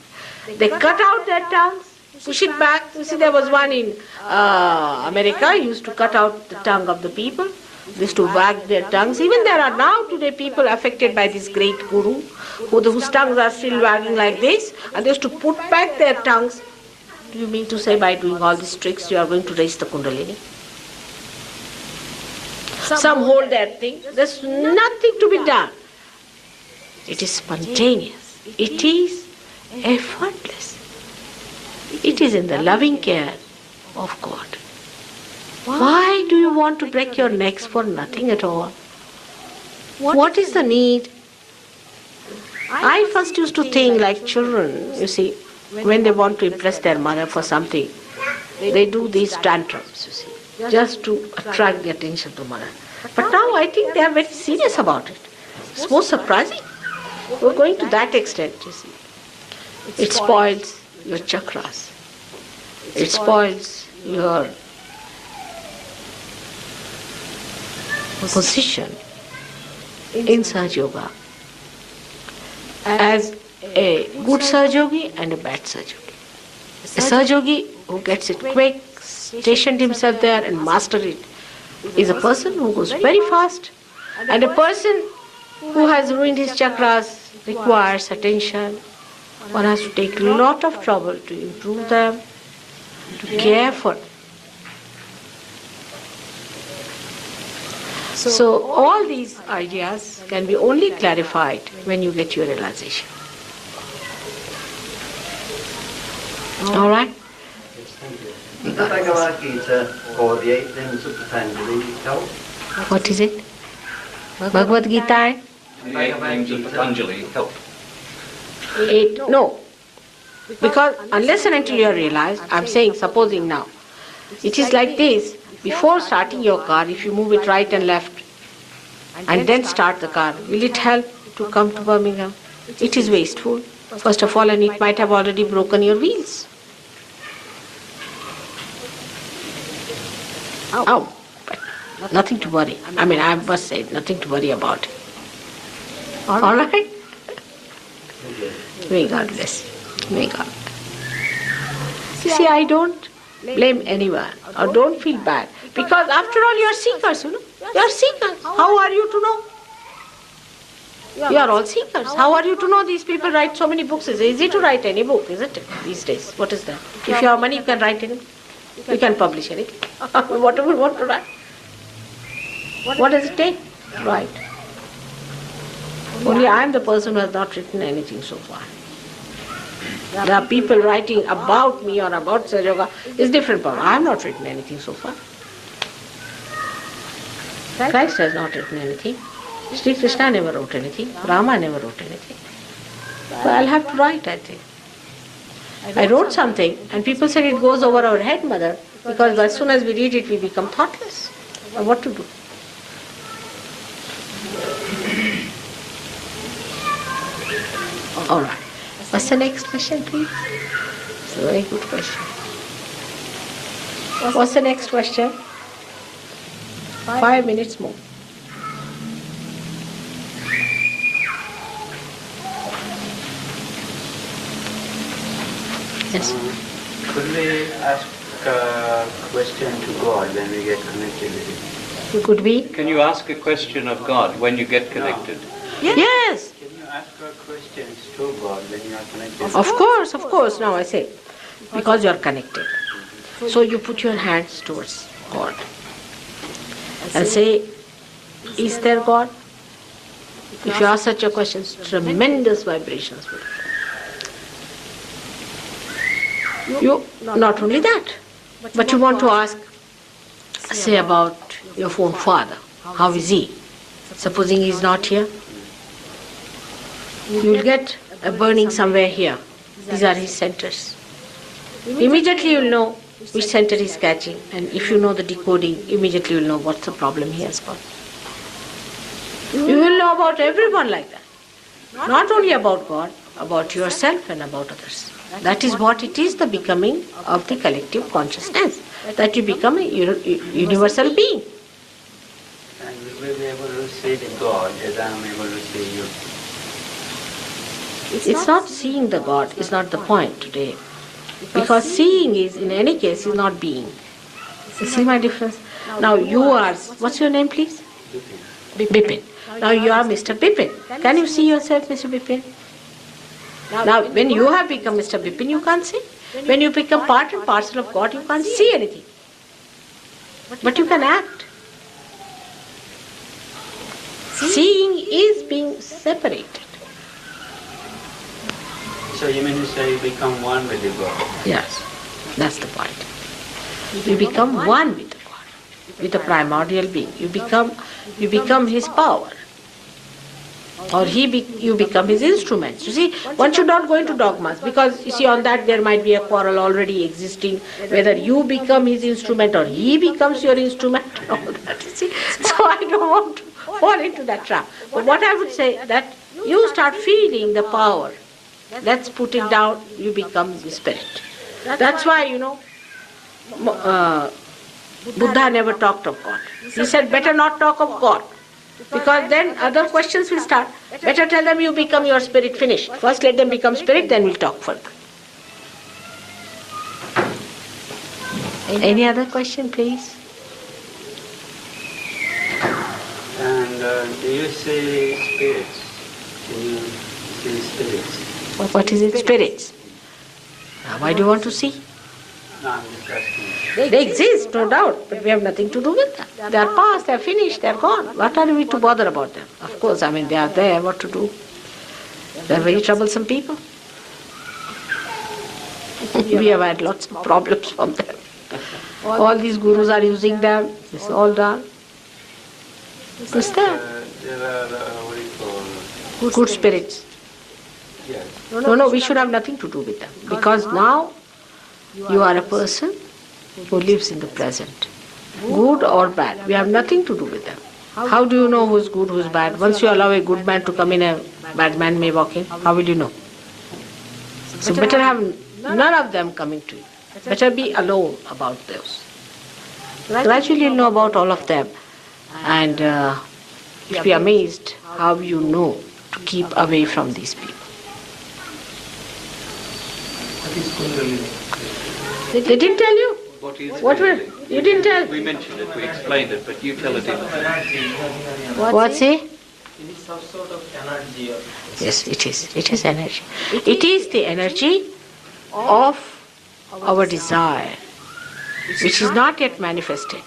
They cut out their tongues, push it back. You see, there was one in America, used to cut out the tongue of the people. They used to wag their tongues. Even there are now today people affected by this great guru, whose tongues are still wagging like this, and they used to put back their tongues. Do you mean to say by doing all these tricks you are going to raise the Kundalini? Some hold their thing. There's nothing to be done. It is spontaneous. It is effortless. It is in the loving care of God. Why do you want to break your necks for nothing at all? What is the need? I first used to think like children, you see, when they want to impress their mother for something, they do these tantrums, you see, just to attract the attention to mother. But now I think they are very serious about it. It's most surprising. We're going to that extent, you see. It spoils your chakras. It spoils your position in Sahaja Yoga as a good Sahaja Yogi and a bad Sahaja Yogi. A Sahaja Yogi who gets it quick, stationed himself there and mastered it, is a person who goes very fast, and a person who has ruined his chakras requires attention. One has to take a lot of trouble to improve them, to care for them. So all these ideas can be only clarified when you get your realization. All right? Does the Bhagavad Gita or the 8 limbs of Patanjali help? What is it? Bhagavad Gita? The 8 limbs of Patanjali help. No. Because unless and until you are realized, I'm saying, supposing now, it is like this. Before starting your car, if you move it right and left, and then start the car, will it help to come to Birmingham? It is wasteful. First of all, and it might have already broken your wheels. Oh, but nothing to worry. I mean, I must say, nothing to worry about. All right? May God bless. May God. See, I don't blame anyone or don't feel bad. Because after all, you are seekers, you know. You are seekers. How are you to know? You are all seekers. How are you to know these people write so many books? It's easy to write any book, isn't it, these days? What is that? If you have money, you can write anything. You can publish anything. Whatever you want to write. What does it take to write? Only I am the person who has not written anything so far. There are people writing about me or about Sahaja Yoga. It's different problem. I have not written anything so far. Christ has not written anything. Sri Krishna never wrote anything. Rama never wrote anything. So I'll have to write, I think. I wrote something and people said it goes over our head, mother, because as soon as we read it, we become thoughtless. Now what to do? All right. What's the next question, please? It's a very good question. What's the next question? 5 minutes more. Yes. Could we ask a question to God when we get connected with Him? Could we? Can you ask a question of God when you get connected? Yes. Can you ask her questions to God when you are connected? Of course. Now I say, because you are connected. So you put your hands towards God and say, is there God? If you ask such a question, tremendous vibrations will flow. You, not only that, but you want to ask, say about your own father. How is he? Supposing he is not here, you will get a burning somewhere here. These are his centers. Immediately you will know which center is catching, and if you know the decoding, immediately you will know what's the problem he has got. You will know about everyone like that. Not only about God, about yourself and about others. That is what it is, the becoming of the collective consciousness. that you become a universal being. And we will be able to see the God as I am able to see you. It's not seeing the God, is not the point today. Because seeing is, in any case, is not being. You see my difference? Now you are, what's your name please? Bipin. Now you are Mr. Bipin. Can you see yourself, Mr. Bipin? Now when you have become Mr. Bipin, you can't see. When you become part and parcel of God, you can't see anything. But you can act. Seeing is being separated. So you mean to say you become one with the God? Yes, that's the point. You become one with the God, with the primordial being. You become his power. Or you become his instruments. You see, one should not go into dogmas because you see on that there might be a quarrel already existing, whether you become his instrument or he becomes your instrument. All that, you see. So I don't want to fall into that trap. But what I would say that you start feeling the power. Let's put it down, you become the spirit. That's why, Buddha never talked of God. He said, better not talk of God. Because then other questions will start. Better tell them you become your spirit, finished. First let them become spirit, then we'll talk further. Any other question, please? And do you see spirits? Do you see spirits? What is it? Spirits. Now, why do you want to see? No, I'm just asking. They exist, no doubt, but we have nothing to do with them. They are past, they are finished, they are gone. What are we to bother about them? Of course, they are there, what to do? They are very troublesome people. We have had lots of problems from them. All these gurus are using them, it's all done. It's there. There are, what do you call? Good spirits. Yes. No, we should have nothing to do with them. Because now you are a person who lives in the present. Good or bad, we have nothing to do with them. How do you know who's good, who's bad? Once you allow a good man to come in, a bad man may walk in. How will you know? So better have none of them coming to you. Better be alone about those. Gradually you'll know about all of them. And you'll be amazed how you know to keep away from these people. What is Kundalini? They didn't tell you? What is What were Kundalini? you didn't tell? We mentioned it, we explained it, but you tell it in. What's it? It is some sort of energy. Yes, it is. It is energy. It is the energy of our desire, which is not yet manifested.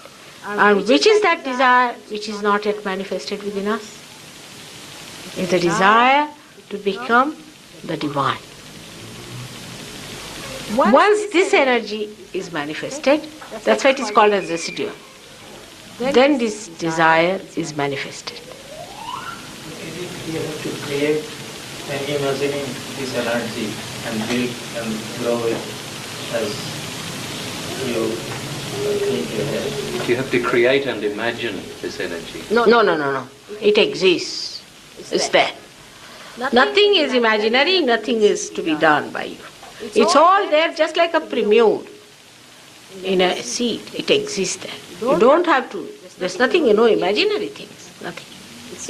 And which is that desire which is not yet manifested within us? Is the desire to become the divine. Once this energy is manifested, that's why it is called as residue. Then this desire is manifested. You have to create and imagining this energy and build and grow it as you think ahead. You have to create and imagine this energy. No. It exists. It's there. Nothing is imaginary, nothing is to be done by you. It's all there just like a prelude in a seed. It exists there. You don't have to, there's nothing, imaginary things. Nothing.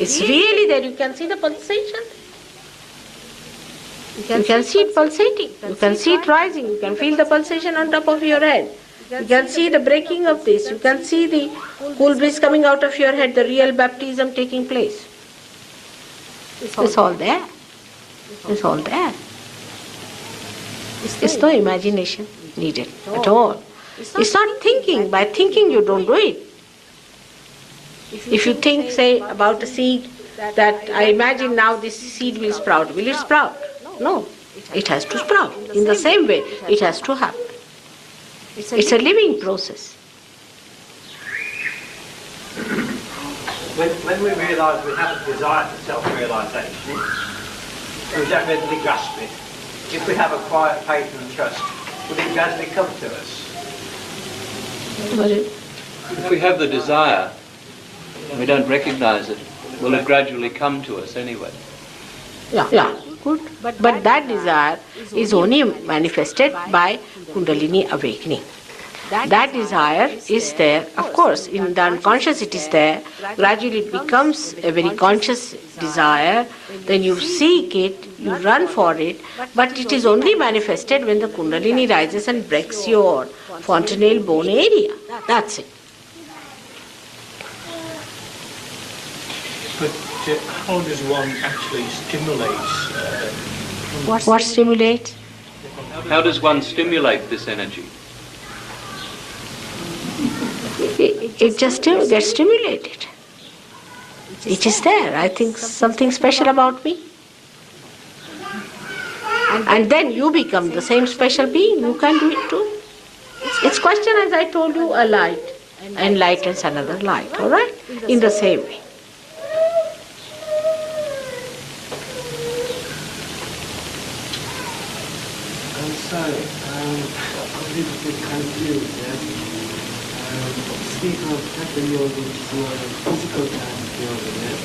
It's really there. You can see the pulsation. You can see it pulsating. You can see it rising. You can feel the pulsation on top of your head. You can see the breaking of this. You can see the cool breeze coming out of your head, the real baptism taking place. It's all there. It's all there. It's no imagination needed at all. It's not thinking. By thinking you don't do it. If you think, say, about a seed, that I imagine now this seed will sprout. Will it sprout? No. It has to sprout. In the same way, it has to happen. It's a living process. When we realise we have a desire for self-realisation, we don't readily grasp it. If we have a quiet faith and trust, will it gradually come to us? If we have the desire, and we don't recognize it, will it gradually come to us anyway? Yeah, good. But that desire is only manifested by Kundalini awakening. That desire is there. Of course, in the unconscious it is there. Gradually it becomes a very conscious desire. Then you seek it, you run for it, but it is only manifested when the Kundalini rises and breaks your fontanelle bone area. That's it. But how does one actually stimulate? What stimulates? How does one stimulate this energy? It just gets stimulated. It is there. I think something special about me. And then you become the same special being. You can do it too. It's question, as I told you, a light enlightens another light, all right? In the same way. I'm sorry, I'm a little bit confused. Speak of Hatha Yoga, which is more the physical type of yoga, yeah?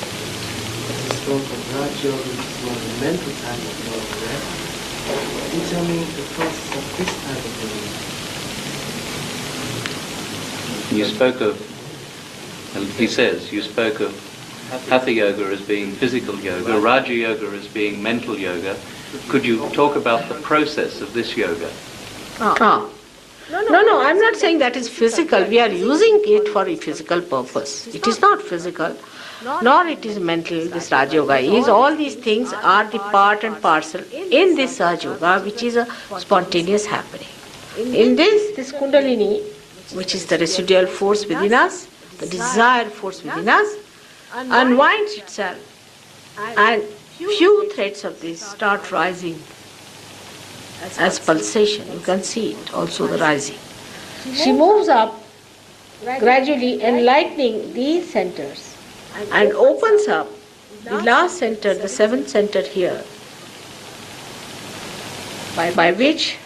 You spoke of Raj Yoga, which is more the mental type of yoga, yeah? Can you tell me the process of this type of yoga? You spoke of, he says, you spoke of Hatha Yoga as being physical yoga, Raja Yoga as being mental yoga. Could you talk about the process of this yoga? No, I'm not saying that is physical. We are using it for a physical purpose. It is not physical, nor it is mental. This Raj Yoga is. All these things are the part and parcel in this Raj Yoga, which is a spontaneous happening. In this Kundalini, which is the residual force within us, the desire force within us, unwinds itself, and few threads of this start rising as pulsation. You can see it, also the rising. She moves up, gradually enlightening these centers, and opens up the last center, the seventh center here, by which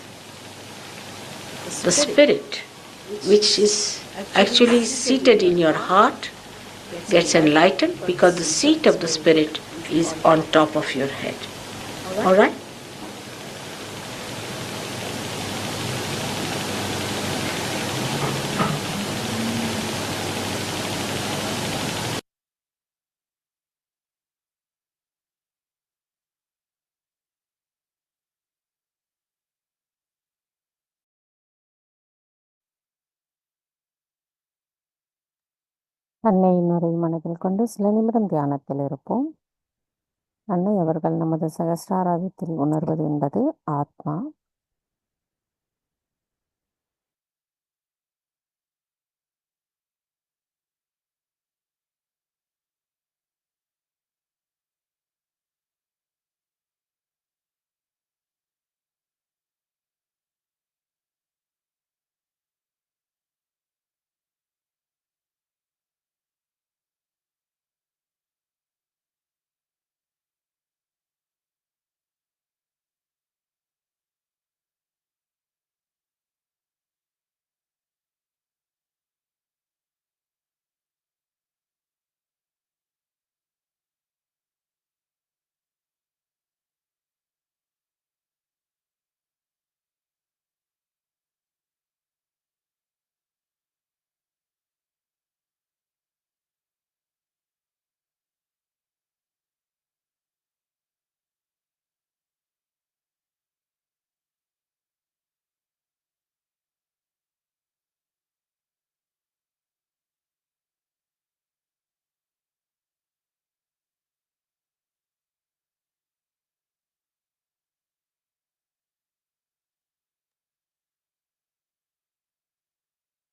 the spirit, which is actually seated in your heart, gets enlightened, because the seat of the spirit is on top of your head. All right? அன்னையின் உரை மனதில் கொண்டு சில நிமிடம் தியானத்தில் இருப்போம். அன்னை அவர்கள் நமது சகஸ்ராராகத்தில் உணர்வது என்பது ஆத்மா.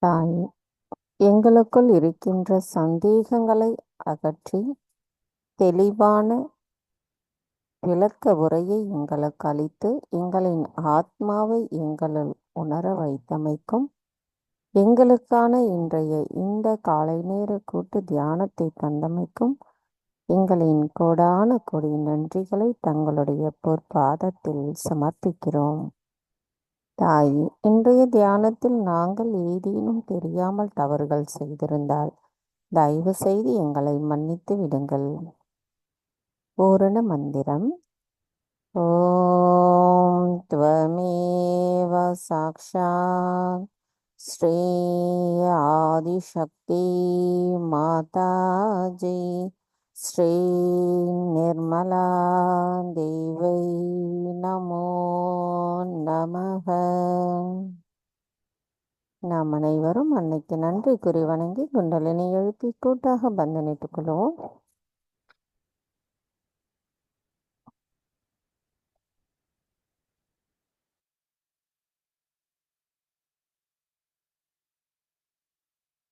தாய், எங்களுக்குள் இருக்கின்ற சந்தேகங்களை அகற்றி தெளிவான விளக்க உரையை எங்களுக்கு அளித்து எங்களின் ஆத்மாவை எங்களுள் உணர வைத்தமைக்கும், எங்களுக்கான இன்றைய இந்த காலை நேர கூட்டு தியானத்தை தந்தமைக்கும் எங்களின் கோடான கொடி நன்றிகளை தங்களுடைய பொற்பாதத்தில் சமர்ப்பிக்கிறோம். தாய், இன்றைய தியானத்தில் நாங்கள் ஏதேனும் தெரியாமல் தவறுகள் செய்திருந்தால் தயவு செய்து எங்களை மன்னித்து விடுங்கள். பூரண மந்திரம். ஓம் த்வமேவ சாக்ஷாத் ஸ்ரீ ஆதிசக்தி மாதாஜி ஸ்ரீ நிர்மலா தேவை நமோ நமக. நாம் அனைவரும் அன்னைக்கு நன்றி கூறி வணங்கி குண்டலினி எழுப்பி கூட்டாக பந்தனிட்டுக் கொள்வோம்.